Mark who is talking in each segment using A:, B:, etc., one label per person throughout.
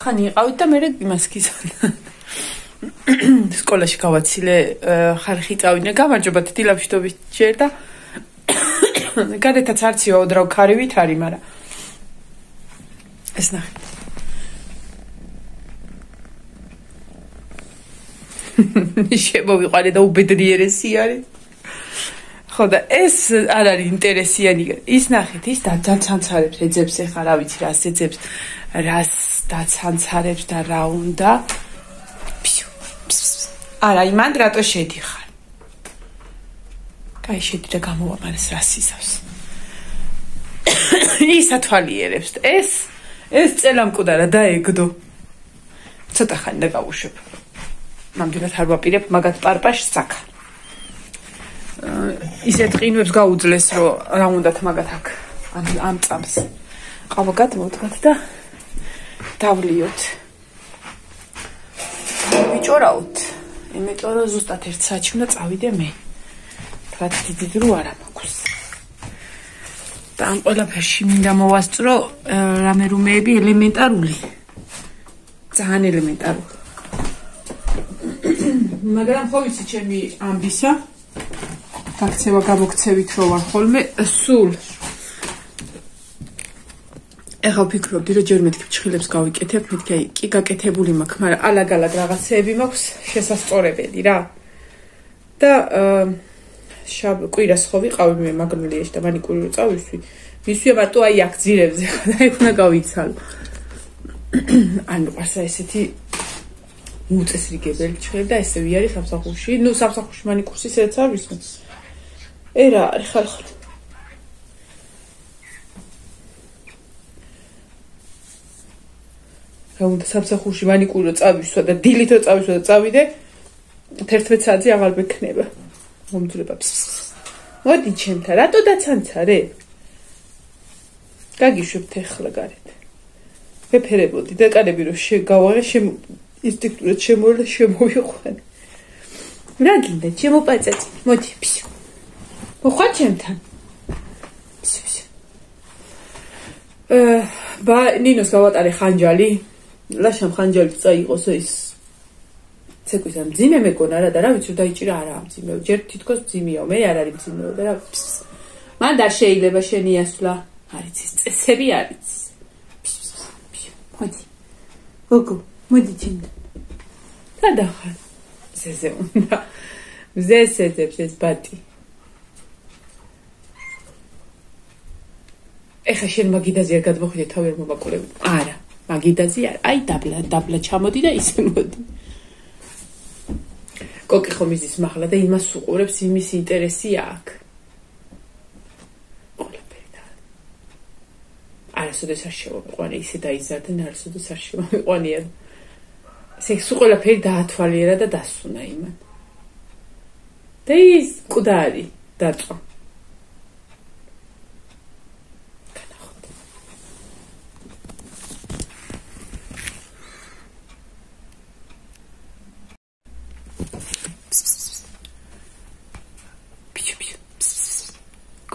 A: ხანი იყავით და მე იმას გიზარდა. სკოლაში გავაცილე ხალხი წავიდნენ. გამარჯობა დილამშვიდობით ჯერ და გადეთაც არც იაოდრავ ქარივით არის, მაგრამ ეს ნახე. შემოვიყვანე და უბედნიერესი არის. ხო და ეს არ არის ინტერესიანი. ის ნახეთ, ის დაცანცარებს ეძებს ეხლა რა ვიცი რას ეძებს, რას დაცანცარებს და რა უნდა. არა, იმან რატო შედიხარ? კაი შედი და გამოვაბარეს რას ისავს. ის ათვალიერებს. ეს წელამკვდარა დაეგდო. ცოტა ხანი და გავუშვებ. ნამდვილად არ ვაპირებ მაგათ პარპაშ საკა. ისეთ ყინვებს გაუძლეს, რომ რა უნდათ მაგათ აქ ამ წამს. ყავა გადმოვდგათ და დავლიოთ. ვიჭორავთ. იმიტომ რომ ზუსტად 1 საათში უნდა წავიდე მე. რაც დიდი დრო არ მაქვს. და ამ ყველაფერში მინდა მოვასწრო რამე რუმეები ელემენტარული. ძალიან ელემენტარული. მაგრამ ხო ვიცი ჩემი ამბისა. გაქცევა გამოქცევით რო ვარ ხოლმე სულ. ეხლა ვფიქრობდი რომ ჯერ მეთქი ფჭხილებს გავიკეთებ, მეთქი აი კი გაკეთებული მაქვს, მაგრამ ალაგ-ალაგ რაღაცეები მაქვს შესასწორებელი რა. და კვირას ხო ვიყავი მე მაგნოლიაში და მანიკური რო წავისვი. მისვია მარტო აი აქ ძირებზე ხა და იქ უნდა გავიცალო. ანუ ყასა ესეთი უწესრიგებელი ჩხერი და ესევი არის სამსახურში. ნუ სამსახურში მანიკურსის ერთს არ ვისმენთ. რა არის ხალხი. რა უნდა სამსახურში მანიკური რო წავისვა და დილით რო წავისვა და წავიდე 11 საათზე აღარ მექნება. მომძრება. მოდი ჩემთან, რატო დაცანცარე? გაგიშვებთ ახლა გარეთ. ვეფერებოდი და კანები რო შეგავაღე, ინსტინქტურად შემოერდა შემოვიყვანე. რა გინდა, შემოპაწაწი. მოდი, ფშ. მოხარ ჩემთან. ნინოს გავატარე ხანჯალი. ლაშამ ხანჯალი წაიყოს ის ცეკვის ამ ძიმე მეკონა რა და რა ვიცი დაიჭირა არა ამ ძიმეო. ჯერ თითქოს ძიმეო, მე არ არის ძიმეო და რა. მან და შეიძლება შენი ასვლა. არის ის წესები არის. მოდი. გოგო, მოდი ჩემთან. გადახარ. ზეზე უნდა. ზესეთებს ეს ბატი. ეხა შენ მაგიდაზე არ გადმოხვიდე თავი არ მომაკულები. არა, მაგიდაზე არ. აი დაბლა ჩამოდი და ისე მოდი. კოკი ხომ იზის მაღლა და იმას უყურებს, იმის ინტერესი აქვს. ყველაფერი და. არასოდეს არ შემომიყვანე, ისე დაიზარდნენ, არასოდეს არ შემომიყვანია. ეს ყველაფერი დაათვალიერა და დასუნა იმან. და ის მკვდარი დაწვა.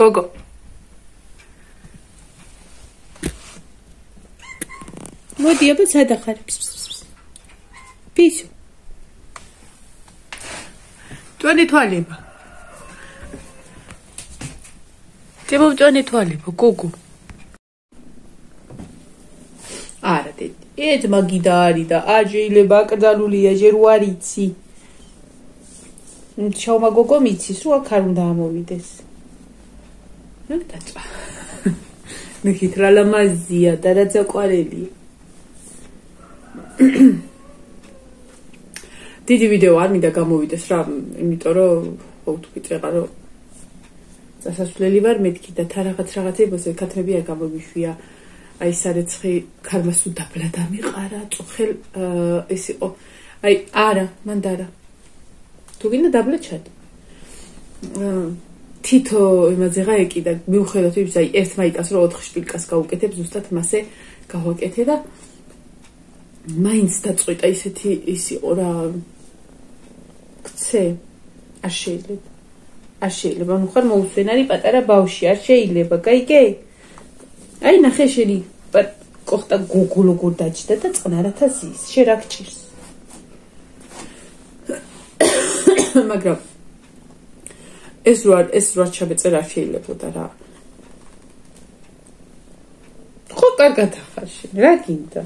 A: გოგო მოდი აბა სადახარ პისო ტვენი თვალება ჩემო ტვენი თვალება გოგო არა დედი ეს მაგიდა არის და არ შეიძლება აკრძალულია ჯერ არ იცი შაუმა გოგო მიცის რომ აქ არ უნდა ამოვიდეს დაწვა. მეკით რა ლამაზია და რა ძაყვარელია. დიდი ვიდეო არ მინდა გამოვიდეს რა, იმიტომ რომ ვთქვით რომ წასასვლელი ვარ მეთქი და თან რაღაცებზე ქათმები არ გამომიშვია. აი სარეცხი ქარმას თუ დაბლა დამიყარა, წუხელ ეს იყო. აი არა, მანდარა. თუ გინდა დაბლა ჩად. თითო იმაზე გაეკი და მიუხედავად იმისა, აი ერთ მაიკას რო 4 შპილკას გავუკეთებ, ზუსტად მასე გავაკეთე და მაინც დაწყვიტა ისეთი ის იყო რა ქცე არ შეიძლება. არ შეიძლება, ნუ ხარ მოუსვენარი პატარა ბავშვი, არ შეიძლება, გაიგე? აი ნახე შენი კოხტა გოგოლოგურ დაჭდა და წყნარათა ზის. შენ რა გჭირს? მაგრამ ეს რა ჩაბეწერა არ შეიძლებოდა რა. ხო, კარგად ახარ შენ. რა გინდა?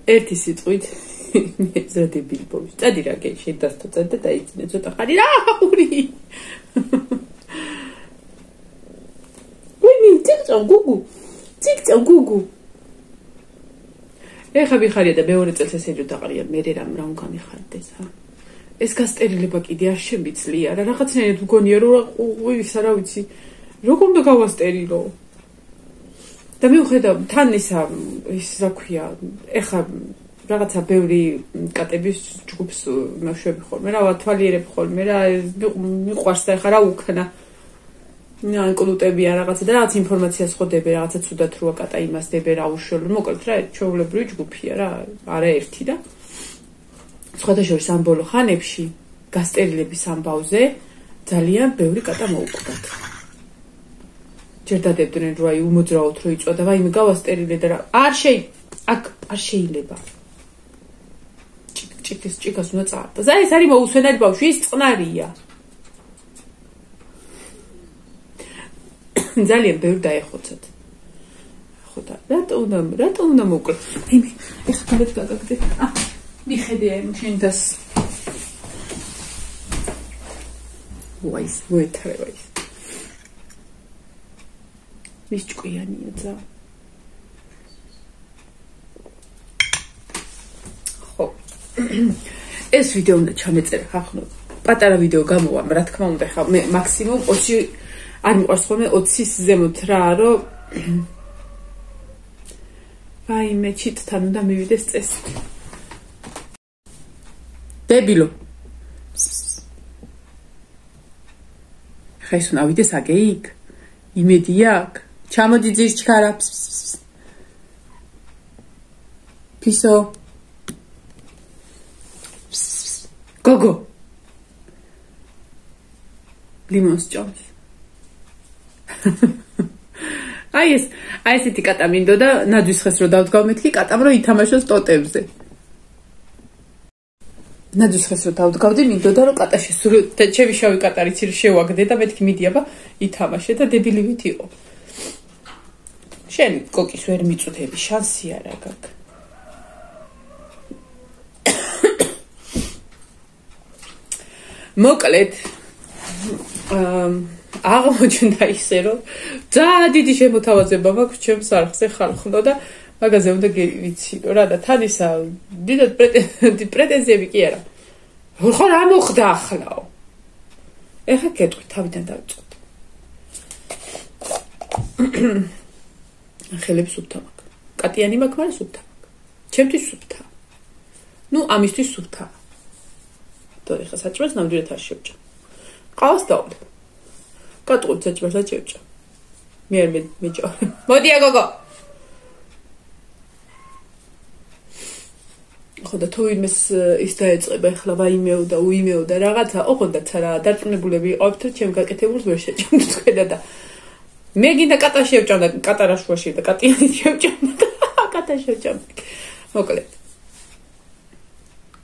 A: ერთი სიტყვით ზრდები ბოვის. წადი რა გე შენ დასთო და დაიწინე ცოტა ხარი რა აური. ვინი ციკწო გუგუ. ეხა ვიხარია და მეორე წელს ესეჯო დაყრია მე რამ გამიხარდეს ხა. ეს გასტერილება კიდე არ შემიძლია რა რაღაცნაირად მგონია რომ ისა რა ვიცი როგორ უნდა გავასტერილო. და მიუხედავ თან ის რა ქვია ეხა რაღაცა ბევრი კატების ჯგუფს მეშვები ხოლმე რა ვათვალიერებ ხოლმე რა მიყვარს და ეხა რა უქნა კლუტებია რაღაცა და რაღაც ინფორმაციას ხოდები რაღაცა ცუდად როა კატა იმას დებე რა უშუალო მოკლედ რა ჩვეულებრივი ჯგუფია რა არა ერთი და სხვადასხვა ამ ბოლო ხანებში გასტერილების ამბავზე ძალიან ბევრი კატა მოუკვდათ. ჯერ დადებდნენ რომ აი უმოძრაოთ რო იწვა და ვაიმე გავასტერილე და რა არ შეიძლება. ჭიქას უნდა წაარდა. ეს არის მოусვენარი ბავშვი, ის წყნარია. ძალიან ბევრი დაეხოცათ. ხო და რატო უნდა მოკლე? ეხლა თუნდაც გაგაგდე. მიხედე აი შენ დას. ვაის, ვეთრევაის. მის ჭკვიანია ძა. ხო. ეს ვიდეო უნდა ჩამეწერა ხახნო. პატარა ვიდეო გამოვა, რა თქმა უნდა, ხა მე მაქსიმუმ 20 არ მიყვარს ხოლმე 20-ის ზემოთ რა, რომ ვაიმე ჩიტთან უნდა მივიდეს წესი. დებილო. ხა ის უნდა ავიდეს აგე იქ. იმედი აქვს. ჩამოდი ძირს ჩქარა. ფისო. გოგო. ლიმონს ჭამს. აი ესეთი კატა მინდოდა ნაძვის ხეს რო დავდგავ მეთქი კატამ რო ითამაშოს ტოტებზე. ნაძვის ხეს რო დავდგავდი მინდოდა რომ კატა შესული და ჩემი შავი კატა რიცი შევაგდე და მეთქი მიდი აბა ითამაშე და დებილივით იყო. შენ კოკის ვერ მიწუთები შანსი არა გაქვს. მოკლედ აღმოჩნდა ისე რომ ძალიან დიდი შემოთავაზება მაქვს ჩემს არხზე ხალხო და მაგაზე უნდა ვიცინო რა და თან ისა დიდად პრეტენზიები კი არა. ხო რა მოხდა ახლაო? ეხა გეტყვი თავიდან დავიწყოთ. ხელებს სუფთა მაქვს. კატიანი მაქვს, მაგრამ სუფთა მაქვს. ჩემთვის სუფთა. ნუ ამისთვის სუფთა. და ეხა საჭმელს ნამდვილად არ შევჭა. ყავს დავდე. კატყუთ საჭმელს არ შევჭა. მე არ მეჭა. მოდი აგოგო. ხო და თუ იმეს ის დაეწყება ახლა ვაიმეო და უიმეო და რაღაცა ოღონდაც რა დარწმუნებულები იყავთ რომ ჩემ გაკეთებულს ვერ შეჭამთ თქვენ და მე გინდა კატა შევჭამდა კატა რაშუაში და კატიანი შევჭამდა კატა შევჭამდა მოკლედ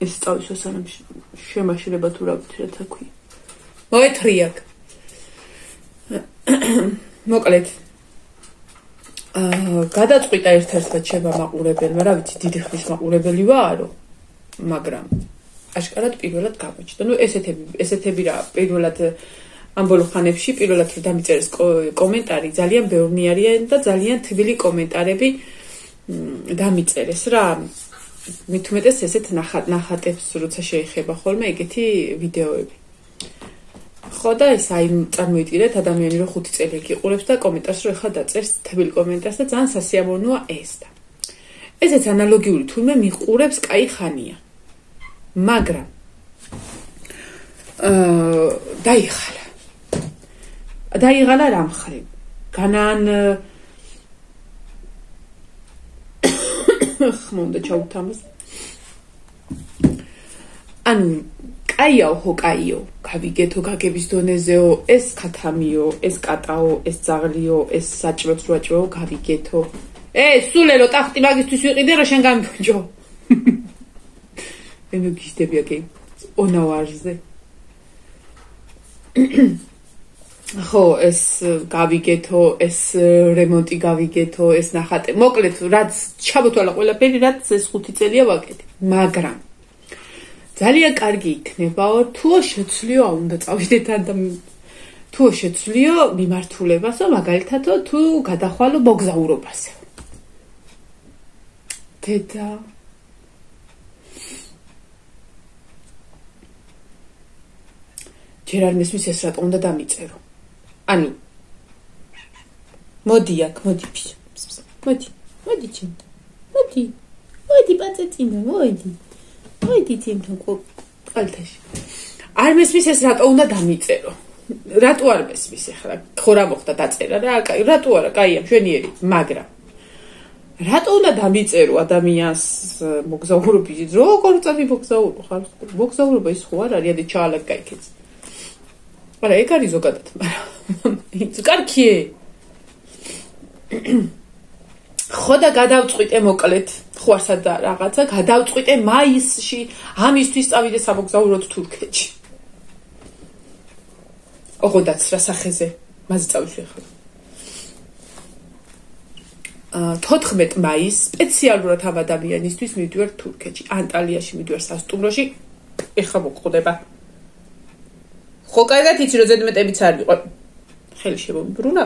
A: ეს წავისო სანამ შემაშრება თუ რა ვიცი რა თქი მოეთრიაკ მოკლედ გადაწყვიტა ერთ-ერთად შევა მაყურებელმა, რა ვიცი, დიდი ხნის მაყურებელი ვარო, მაგრამ აშკარად პირველად გამოჩნდა. ნუ ესეთები რა, პირველად ამ ბოლო ხანებში პირველად რომ დამიწერეს კომენტარი, ძალიან ბევრი არიან და ძალიან თბილი კომენტარები დამიწერეს რა. მით უმეტეს ესეთ ნახატებს როცა შეეხება ხოლმე ეგეთი ვიდეოები. ხო და ეს აი წარმოიდგინეთ ადამიანი რომ 5 წელი იყურებს და კომენტარს რომ ეხლა დაწერს თბილ კომენტარს და ძალიან სასიამოვნოა ეს და ესეც ანალოგიური თურმე მიყურებს კაი ხანია მაგრამ დაიღალა რა მხრივ განან ხმონდა ჩაუთამს ანუ კაიაო ხო კაიო გავიგეთო გაგების დონეზეო ეს ქათამიო ეს კატაო ეს ძაღლიო ეს საჭროც როაჭროო გავიგეთო სულელო ტახტი მაგისთვის ვიყიდე რომ შენ გამიფუჭო მე გიშდები აკი ონავარზე ხო ეს გავიგეთო ეს რემონტი გავიგეთო ეს ნახატე მოკლედ რაც ჩაბოთვალა ყველაფერი რაც ეს 5 წელია ვაკეთე მაგრამ ძალიან კარგი იქნებაო თუო შეცვლიო უნდა წავიდეთ და თუო შეცვლიო მიმართულებასო მაგალითადო თუ გადახვალო მოგზაურობასე დედა ჯერ არ მესმის ეს რატო უნდა დამიწერო ანუ მოდი აქ მოდი მოდი ჩემთან მოდი პაწეწინა მოდი ჩემთან ყალთაში არ მესმის ეს რატო უნდა დამიწერო რატო არ მესმის ახლა ხო რა მოხდა დაწერა რა რატო არა კაია მშვენიერი მაგრამ რატო უნდა დამიწერო ადამიანს მოგზაურობის როგორ წადი მოგზაურო ხარ მოგზაურობა ის ხო არ არის ადი ჩაალაგ кайქეც არა ეგ არის ზოგადად მაგრამ ის კარგია ხო და გადავწყვიტე მოკლედ ხო არსა და რაღაცა გადავწყვიტე მაისში ამისთვის წავიდე სამოგზაუროდ თურქეთში ოღონდაც რა სახეზე მასე წავიშვი ახლა 14 მაისს სპეციალურად ამ ადამიანისთვის მივდივარ თურქეთში ანტალიაში მივდივარ სასტუმროში ეხლა მოკვდება ხო კარგად იცი რომ ზედმეტებიც არ ვიყო ხელი შემომიბრუნა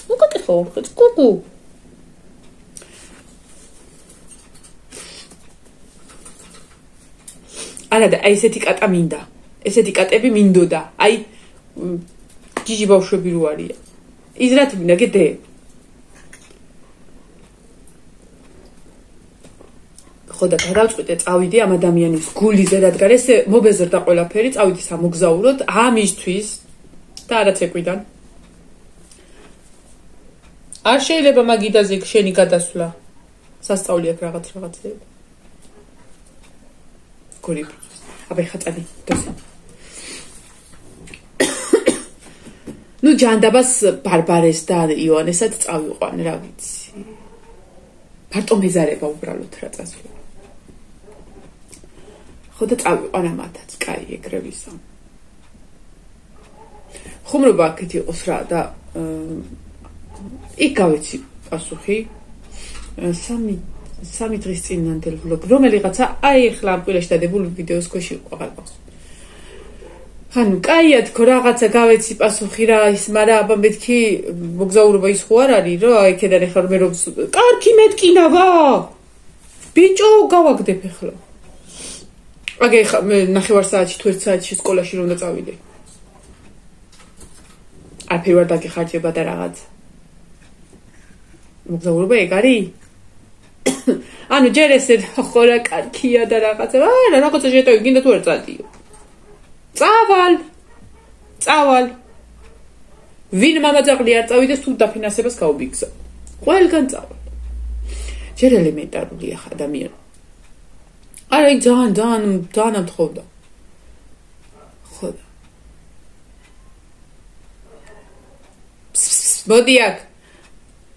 A: მოკატეხო ხეთ კუკუ არა და აი ესეთი კატა მინდა ესეთი კატები მინდოდა აი ჯიჯი ბავშვები რო არიან ის რა თქმა უნდა გედე ხო და გადავწყვიტე წავიდე ამ ადამიანის გულიზე რადგან ეს მობეზრდა ყველაფერი წავიდი სამოგზაუროდ ამისთვის და არაც ეკვიდან არ შეიძლება მაგიდაზე შენი გადასვლა სასწაული აქვს რაღაცეები გორი აბა ხაწადი დოსა ნუ ჯანდაბას ბარბარეს და იონესაც წავიყვან რა ვიცი მარტო მეზარება უბრალოდ რა წასვლა ხო და წავიყვან ამათაც კაი ეგრევისა ხუმრობა აქეთ იყოს რა და იქ გავეცი პასუხი სამი დღის წინანდელ ვლოგ რომელიღაცა აი ახლა ამ კვირაში დადებულ ვიდეოს ქვეშ იყო აღარ ანუ კაია თქო რაღაცა გავეცი პასუხი რა ის მაგრამ აბა მეთქი მოგზაურობა ის ხო არ არის რომ აი ქედან ახლა მე რომ კარგი მეტკინა ვა ბიჭო გავაგდებ ახლა აგე ხა მე 9 საათში თუ 1 საათში სკოლაში რომ დაწავიდე არ პირველ დაგიხარჯება და რაღაც მოგზაურობა ეგ არის ანუ ჯერ ესე ხო რა კარგია და რაღაცა არა რაღაცა შეტევი გინდა თუ არ წადიო წავალ ვინ მამაძაღლი არ წავიდეს თუ დაფინანსებას გაუბიგზა ყველგან წავალ ჯერ ელემენტარულია ხა ადამიანი არა იქ ძალიან ამთხოვდა ხო და მოდი აქ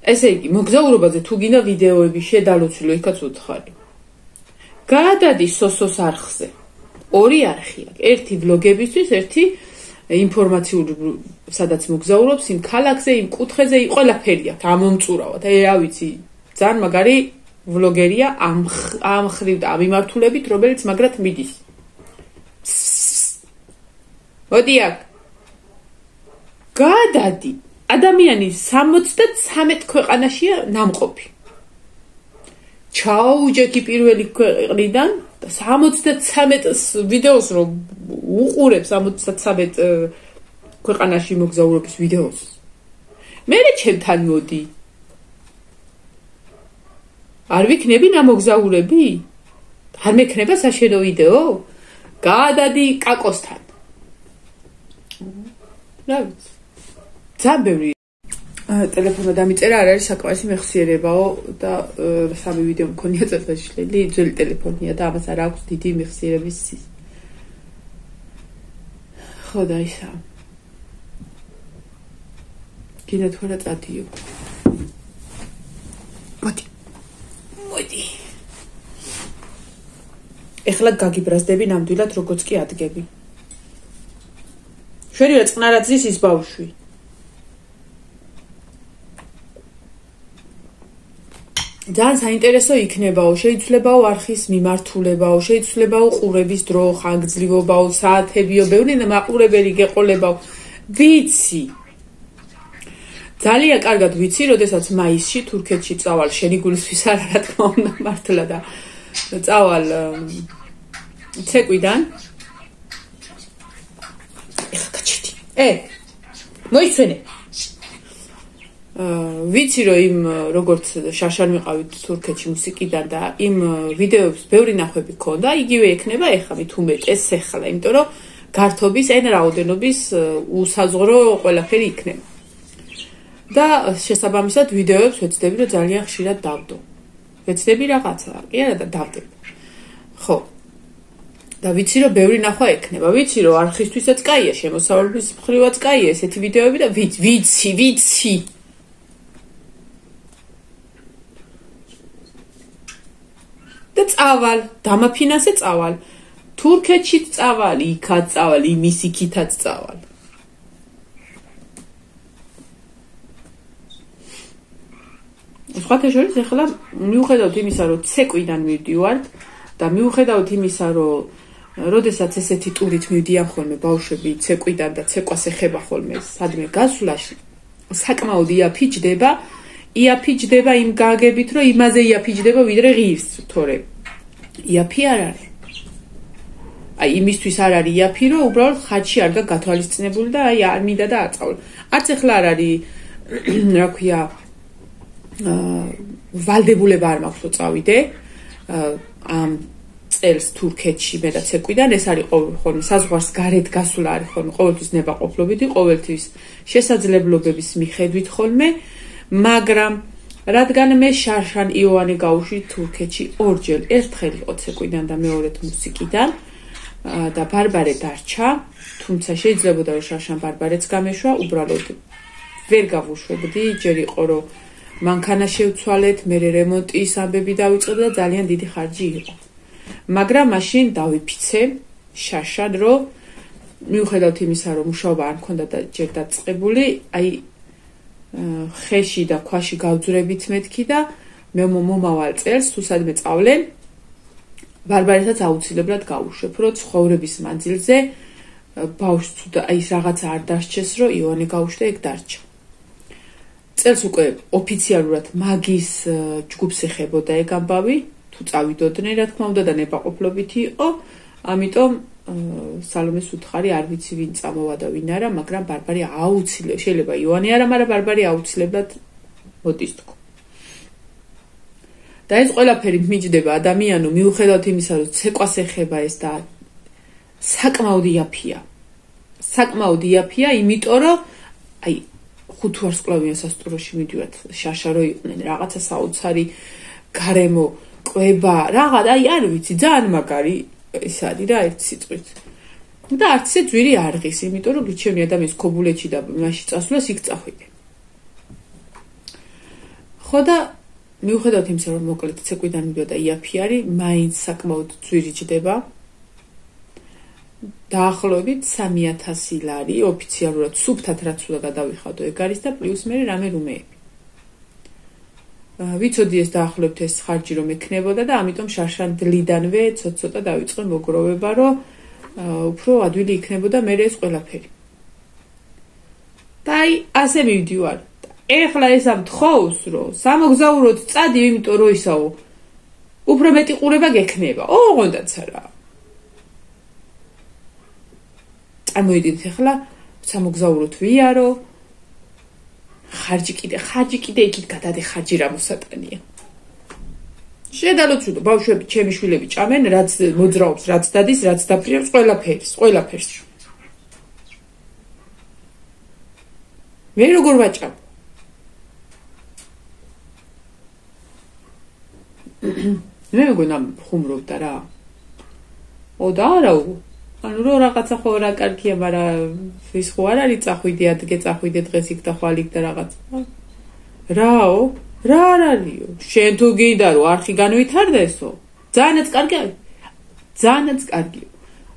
A: ესე იგი მოგზაურობაზე თუ გინდა ვიდეოები შედალოცილო იქაც უთხარი გადადი სოსოს არხზე ორი არხი აქვს ერთი ვლოგებისთვის ერთი ინფორმაციული სადაც მოგზაურობს იმ ქალაქზე იმ კუთხეზე ყველაფერი აქვს ამომწურავად აი რა ვიცი ძალიან მაგარი ვლოგერია ამ ხრივ და ამ მიმართულებით რომელიც მაგრად მიდის მოდი აქ გადადი ადამიანი 73 ქვეყანაშია ნამყოფი ჩაუჯექი პირველი ქვეყნიდან 73 ვიდეოს რომ უყურებ 73 ქვეყანაში მოგზაურობის ვიდეოს მე ჩემთან მოდი არ ვიქნები ნამოგზაურები არ მექნება საშენო ვიდეო გადადი კაკოსთან რა ვიცი ძალიან ბევრი ტელეფონმა დამიწერა არ არის საკმარისი მეხსიერებაო და სამი ვიდეო მქონია წელიწადში ძველი ტელეფონია და ამას არ აქვს დიდი მეხსიერების ხო და ისა. კიდე თუ რა წადიო. მოდი. ეხლა გაგიბრაზდები ნამდვილად როგორც კი ადგები. შენია წყნარად ზის ის ბავშვი. ძალიან საინტერესო იქნებაო, შეიცვლებაო არხის მიმართულებაო, შეიცვლებაო ყურების დრო, ხანგრძლივობაო, საათებიო, ბევრი მაყურებელი გეყოლებაო. ვიცი. ძალიან კარგად ვიცი, როდესაც მაისში თურქეთში წავალ, შენი გულისთვის არა, რა თქმა უნდა, მართლა და წავალ ცეკვიდან. ეხა გაჩერდი. მოიცვენე. ვიცი რომ იმ როგორც შაშან ვიყავით თურქეთში მუსიკიდან და იმ ვიდეოებს ბევრი ნახვები ქონდა, იგივე ექნება ეხლა მით უმეტეს ეხლა, იმიტომ რომ გართობის ან რაოდენობის უსაზღვრო ყველაფერი იქნება. და შესაბამისად ვიდეოებს ვეცდები რომ ძალიან ხშირად დავდო. ვეცდები რაღაცა, კი არა და დავდებ. ხო. და ვიცი რომ ბევრი ნახვა ექნება. ვიცი რომ არხისთვისაც კაია, შემოსავლების მხრივაც კაია ესეთი ვიდეოები და ვიცი. და წავალ, დამაფინანსე წავალ. თურქეთშიც წავალ, იქაც წავალ, იმის იქითაც წავალ. სხვათა შორის ეხლა მიუხედავთ იმისა, რომ ცეკვიდან მივდივართ და მიუხედავთ იმისა, რომ როდესაც ესეთი ტურით მივდიან ხოლმე ბავშვები ცეკვიდან და ცეკვას ეხება ხოლმე სადმე გასვლაში, საკმაოდ იაფიჯდება იმ გაგებით, რომ იმაზე იაფიჯდება ვიდრე ღირს, თორე იაფი არ არის. აი იმისთვის არ არის იაფი, რომ უბრალოდ ხაჩი არ გათვალისწინებული და აი არ მინდა და აწავალ. არც ეხლა არ არის რა ქვია ვალდებულება არ მაქვს რომ წავიდე ამ წელს თურქეთში მე და ცეკვიდან ეს არის ხოლმე საზღვარს გარეთ გასვლა არის ხოლმე ყოველთვის ნებაყოფლობითი, ყოველთვის შესაძლებლობების მიხედვით ხოლმე, მაგრამ რადგან მე შარშან იოანე გავუშვი თურქეთში ორჯერ, ერთხელ იყო ცეკვიდან და მეორედ მუსიკიდან და ბარბარე დარჩა, თუმცა შეიძლებოდა რომ შარშან ბარბარეც გამეშვა, უბრალოდ ვერ გავუშვებდი, ჯერ იყო რომ მანქანა შევცვალეთ, მე რემონტის ამბები დავიწყე და ძალიან დიდი ხარჯი იყო. მაგრამ მაშინ დავიფიცე შარშან, რომ მიუხედავთ იმისა, რომ მუშაობა არ მქონდა და ჯერ დაწყებული, აი ხეში და ქვაში გავძვრებით მეთქი და მე მომავალ წელს თუ სადმე წავლენ, ბარბარესაც აუცილებლად გავუშვებ, რომ ცხოვრების მანძილზე ბავშვს თუ აი ის რაღაცა არ დარჩეს, რომ იოანე გავუშვე, ეგ დარჩა. წელს უკვე ოფიციალურად მაგის ჯგუფს ეხებოდა ეგ ამბავი, თუ წავიდოდნენ, რა თქმა უნდა და ნებაყოფლობითი იყო, ამიტომ სალომეს უთხარი არ ვიცი ვინ წამოვა და ვინ არა, მაგრამ ბარბარე აუცილებლად, შეიძლება იოანე არა, მაგრამ ბარბარე აუცილებლად მოდის თქო. და ეს ყველაფერი მიჯდება ადამიანო, მიუხედავად იმისა, რომ ცეკვას ეხება ეს და საკმაოდ იაფია, იმიტომ რომ აი 5 ვარსკვლავიან სასტუმროში მიდივართ, შაშა რო იყვნენ, რაღაცა საოცარი გარემო, კვება, რაღაც, აი არ ვიცი, ძალიან მაგარი ის არის რა ერთ სიტყვით. და არც ისე ძვირი არ ღის, იმიტომ რომ გიჩვენი ადამიანის ქობულეთში და მაშინ წასვლას იქ წახვიდე. ხო და მიუხედავად იმისა, რომ მოკლედ ცეკვიდან მიდოდა იაფი არის, მაინც საკმაოდ ძვირი ჯდება. დაახლოებით 3000 ლარი ოფიციალურად სუფთად რაც უნდა გადავიხადო ეგ არის და პლუს მე რამე რუმეები. ვიცოდი ეს დაახლოებით ეს ხარჯი რომ ექნებოდა და ამიტომ შარშან დლიდანვე ცოტ-ცოტა დავიწყე მოგროვება, რომ უფრო ადვილი იქნებოდა მე ეს ყველაფერი. და აი ასე მივდივარ. ეხლა ეს ამთხოვს, რომ სამოგზაუროდ წადი, იმიტომ რომ ისაო უფრო მეტი ყურება გექნება. ოღონდაც არა. წარმოიდგინეთ ახლა სამოგზაუროდ ვიარო, ხარჯი კიდე იქით გადადე ხარჯი რა მოსატანია. შედალოცუდო ბავშვები, ჩემი შვილები ჭამენ, რაც მოძრაობს, რაც დადის, რაც დაფრიებს, ყველაფერს. მე როგორ ვაჭამ? მე მეგონა ხუმრობდა რა. ო და არაო ანუ რო რაღაცა ხო რა კარგია, მაგრამ ის ხო არ არის წახვიდე ადგე წახვიდე დღეს იქ და ხვალ იქ და რაღაც. რაო? რა არ არისო? შენ თუ გინდა რომ არხი განვითარდესო, ძალიანაც კარგი არის. ძალიანაც კარგია.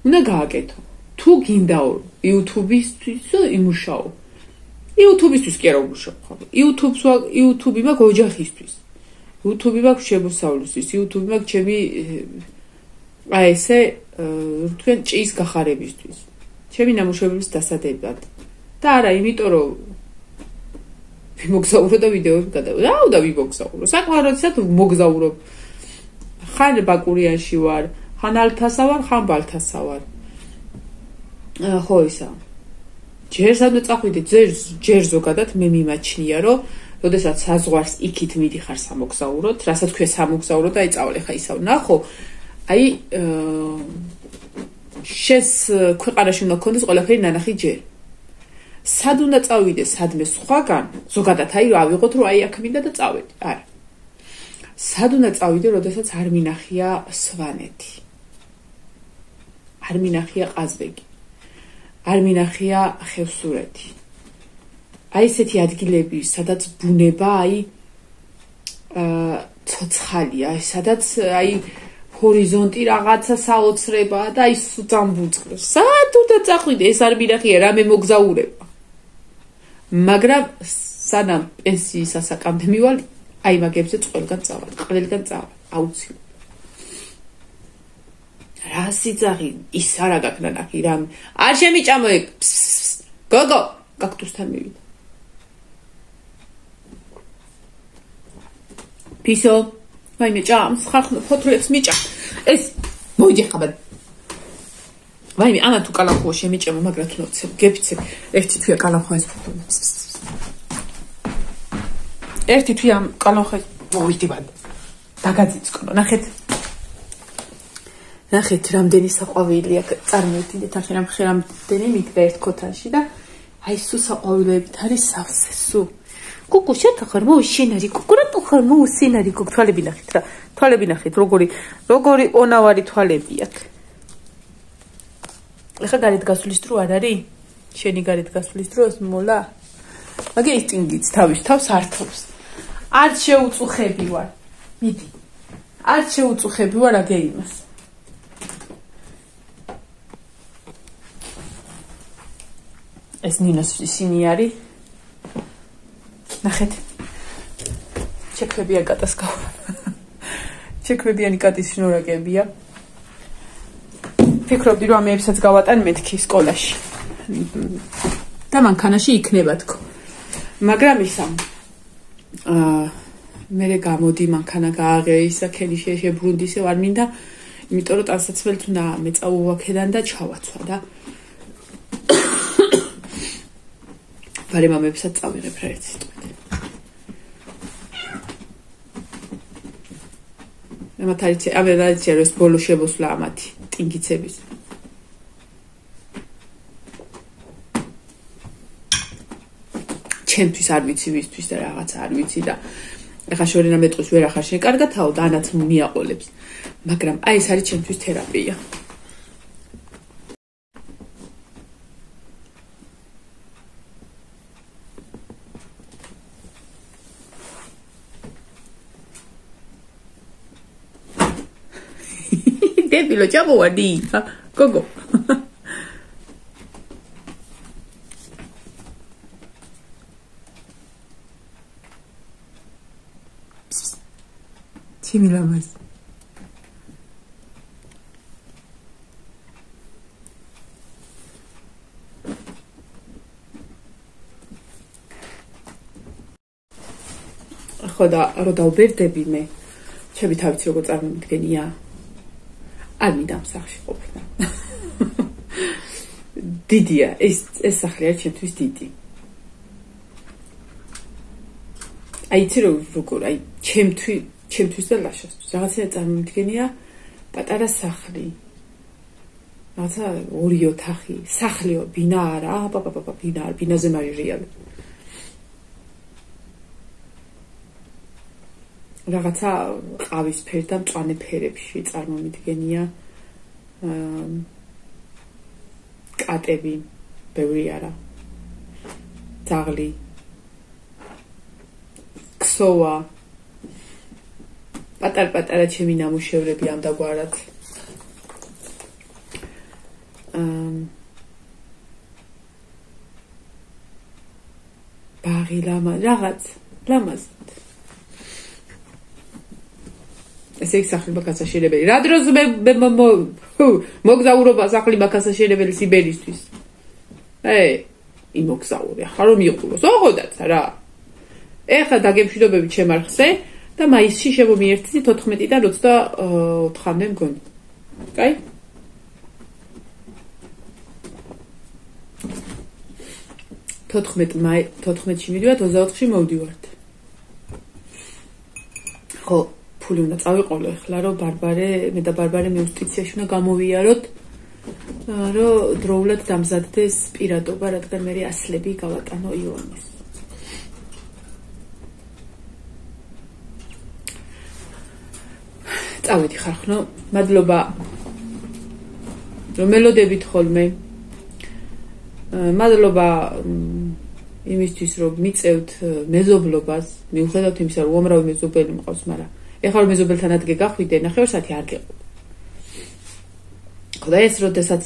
A: უნდა გააკეთო. თუ გინდაო YouTube-ისთვისო იმუშაო. YouTube-ისთვის კი არ ვმუშაობ ხო? YouTube-ი მაქვს ოჯახისთვის. YouTube-ი მაქვს შემოსავლისთვის, YouTube-ი მაქვს ჩემი აი ესე თქვენ ჭის გახარებისთვის. ჩემი ნამუშევრების დასადებად. და არა, იმიტომ რომ ვიმოგზაურო და ვიდეოები გადავ. რა უნდა ვიმოგზაურო? საკმარისად მოგზაურობ. ხან ბაკურიანში ვარ, ხან ალთასა ვარ, ხან ბალთასა ვარ. ხო ისა. ჯერ სადმე წახვიდე, ჯერ ზოგადად მე მიმაჩნია, რომ როდესაც საზღვარს იქით მიდიხარ სამოგზაუროდ, რასაც ქვია სამოგზაურო და აი წავალ ხა ისა ვნახო. აი შეს ქვეყანაში უნდა გქონდეს ყველაფერი ნანახი ჯერ. სად უნდა წავიდე სადმე სხვაგან, ზოგადად აი რა ავიღოთ რომ აი აქ მინდა და წავედი. არა. სად უნდა წავიდე, როდესაც არ მინახია სვანეთი. არ მინახია ყაზბეგი. არ მინახია ხევსურეთი. აი ესეთი ადგილები, სადაც ბუნება აი ცოცხალია, სადაც აი ჰორიზონტი რაღაცა საოცრებაა და აი ძამბუწკროს. სად უნდა წახვიდე, ეს არ მინახია, რამე მოგზაურება. მაგრამ სანამ პენსიის ასაკამდე მივალ, აი მაგებზე ყველგან წავალ, აუცილებლად. რა სიძაღი, ის არა გაქნა ნახი, რამ არ შემიჭამო ეგ. გოგო, კაქტუსთან მივიდა. ფისო, ვაიმე ჭამს, ხარხნო ფოთლებს მიჭამ. ეს მოიდი ხაბად. ვაიმე, ამა თუ კალახოა შემიჭამო, მაგრამ თუ ნოცებ, გეფიცებ, ერთი თვია კალახოა ეს ფოთლებს. ერთი თვია კალახოა, მოიდი ბად. დაგაძიწყო, ნახეთ. ნახეთ, რამდენი საყვავილი აქ წარმოვიდგინეთ, ახლა რამდენი მიგდა ერთ ქოთანში და აი სუ საყვავილებით არის სავსე, სუ. კუკუ შეთახარ მოუშენარი, კუკუ რატო ხარ მოუსენარი, კუკ თვალები ნახეთ რა. თვალები ნახეთ, როგორი ონავარი თვალები აქვს. ეხლა გარეთ გასulis დრო არ არის? შენი გარეთ გასulis დროს მოლა. მაგე ისტინგიც თავს ართობს. არ შეუწუხები ვარ. მიდი. არ შეუწუხები ვარ აგე იმას. ეს ნინოს ისინი არის. ნახეთ. ჩექვებია კატასკა. ჩექვებიანი კატის შნურაკებია. ფიქრობდი რომ ამეებსაც გავატან მეთქი სკოლაში. და მანქანაში იქნება თქო. მაგრამ ისა მე გამოდი მანქანა გააღე ისა ქელი შებრუნდისე არ მინდა, იმიტომ რომ ტანსაცმელით უნდა მეწაუვაქედან და ჩავაცვა და ვარე მამებსაც წავიღებ რა ერთი სიტყვით. ამათარიცი ეს ბოლო შემოსვლა ამათი ტინგიცების. ჩემთვის არ ვიცი ვისთვის და რაღაცა არ ვიცი და ეხა შორენა მეტყვის ვერ ახარ შენ კარგათაო და ანაც მიაყოლებს. მაგრამ აი ეს არის ჩემთვის თერაპია. Debilo, ჩამოვადი, გოგო. ჩიმილამას. ხო და რო დავბერდები მე, ჩემი თავიც როგორ წარმოვიდგენია. არ მინდა სახში ყოფნა. დიდია, ეს სახლი არის ჩემთვის დიდი. აი იცი როგორ, აი ჩემთვის და ლაშასთვის. რაღაცა წარმოვიდგენია პატარა სახლი. რაღაცა ორი ოთახი, სახლიო, ბინა არა, ბინა არ, ბინაზე მარიჟიალი. რაღაცა ყავისფერ და მწვანე ფერებში წარმომიდგენია. კატები, ბევრი არა. ძაღლი, ქსოვა, პატარ-პატარა ჩემი ნამუშევრები ამდაგვარად. ბაღი, რაღაც ლამაზად. ესე იგი სახლი მაგასაშენებელი. რა დროს მოგზაურობა სახლი მაგასაშენებელი სიბერისთვის. იმოგზაური, ახლა რომ იყულოს, ოღონდაც რა. ეხლა დაგემშვიდობებით ჩემ არხზე და მაისში შემომიერთდი 14-დან 24-მდე მგონი. კაი? მაი 14-ში მივიდივართ, 24-ში მოვდივართ. ხო, ფული უნდა წავიყოლო ეხლა, რომ მე და ბარბარე მიუსტიციაში უნდა გამოვიაროთ, რომ დროულად დამზადდეს პირადობა, რადგან მე ასლები გავატანო იონეს. წავედი ხარხნო, მადლობა რომ მელოდებით ხოლმე. მადლობა იმისთვის რომ მიწევთ მეზობლობას, მიუხედავად იმისა რომ უამრავი მეზობელი მყავს, მაგრამ ეხლა რომ მეზობელთან ადგე გახვიდე, ნახევარსაათი არ გეყო. ხოდა ეს როდესაც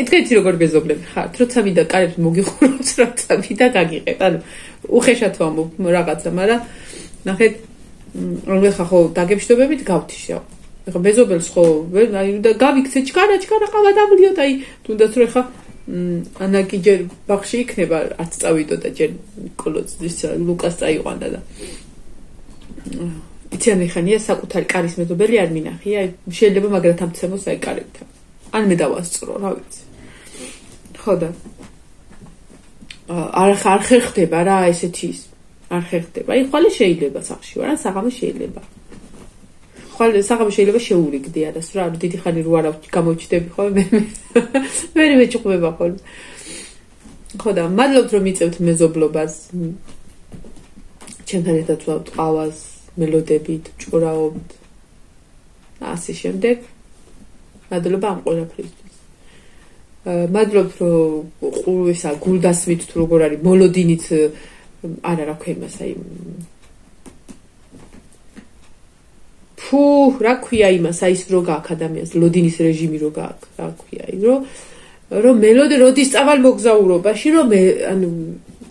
A: ეთქეთი როგორ მეზობლები ხართ, როცა მინდა კარებს მოგიხუროთ, როცა მინდა გაგიყეთ. ანუ უხეშად ვამბობ რაღაცა, მაგრამ ნახეთ, რომ ეხლა ხო დაგემშვიდობებით გავთიშე. ეხლა მეზობელს ხო და გავიქცე ჩქარა ყავადავლიოთ, აი თუნდაც რომ ეხლა ანაკი ჯერ ბაღში იქნება, არც წავიდო და ჯერ კოლოძის ლუკას წაიყვანდა და იციან ხანია საკუთარი კარის მეზობელი არ მინახია, შეიძლება მაგრად ამცემოს აი კარებთან. ან მე დავასწრო, რა ვიცი. ხო და არ ხერხდება რა ესეთი ის. არ ხერხდება. აი ხვალე შეიძლება სახში ვარ, ან საღამო შეიძლება. ხვალე საღამო შეიძლება შეურიგდე არას რა, დიდი ხანი რო არ გამოვჩდები ხოლმე მე მეჭყვება ხოლმე. ხო და მადლობთ რომ მიწევთ მეზობლობას. ჩემთან ერთად ვავთ ყავას, მელოდებით, ჭურავთ. ასე შემდეგ. მადლობა ამ ყველაფრისთვის. მადლობთ რომ ისა გულდასმით თუ როგორ არის მოლოდინით არა რა ქვია იმას აი რა ქვია იმას აი ის რო გაქვს ადამიანს ლოდინის რეჟიმი რო გაქვს რა ქვია აი რომ მელოდე როდის წავალ მოგზაურობაში რომ მე ანუ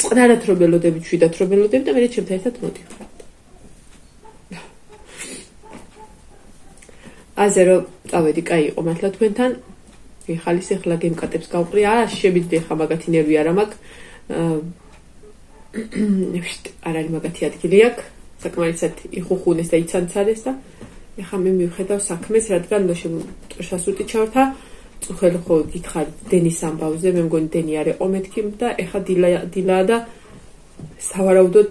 A: წყნარად რომ მელოდები ჩვიდათ რომ მელოდები და მე ჩემთან ერთად მოდიხარ ასე რომ წავედი კაი იყო მართლა თქვენთან ხალის ეხლა გემკატებს გავყრი შევიდე ხა მაგათი ნერვი არა მაქვს არ არის მაგათი ადგილი აქვს საკმარისად იხუხუნეს და იცანცარეს და ეხლა მე მივხედავ საქმეს რადგან შასუტი ჩავრთა წუხელი ხო გითხარით დენის ამბავზე მე მგონი დენი არ იყო მეთქი და ეხლა დილაა და სავარაუდოდ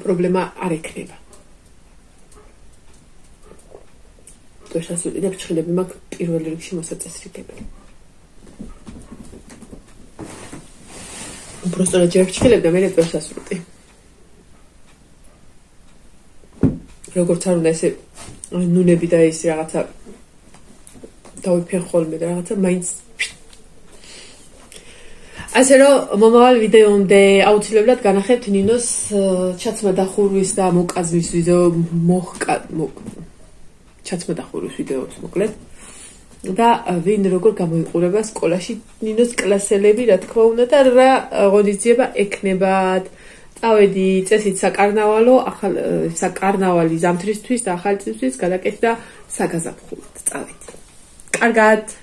A: პრობლემა არ ექნება შასუტი და ფრჩხილები მაქვს პირველ რიგში მოსაწესრიგებელი უბრალოდ ჯერ ფრჩხილები და მე შასუტი როგორც არ უნდა ესე ნუნები და ეს რაღაცა დავიფენ ხოლმე და რაღაცა მაინც ასე რომ მომავალ ვიდეომდე აუცილებლად განახებთ ნინოს ჩაცმა დახურვის და მოკაზმის ვიდეო ჩაცმა დახურვის ვიდეოც მოკლედ და ვინ როგორ გამოიყურება სკოლაში ნინოს კლასელები რა თქმა უნდა და რა ღონისძიება ექნებათ წავედი წესით საკარნავალი ზამთრისთვის და ახალი წლისთვის გადაკეთდა საგაზაფხულოდ წავედი კარგად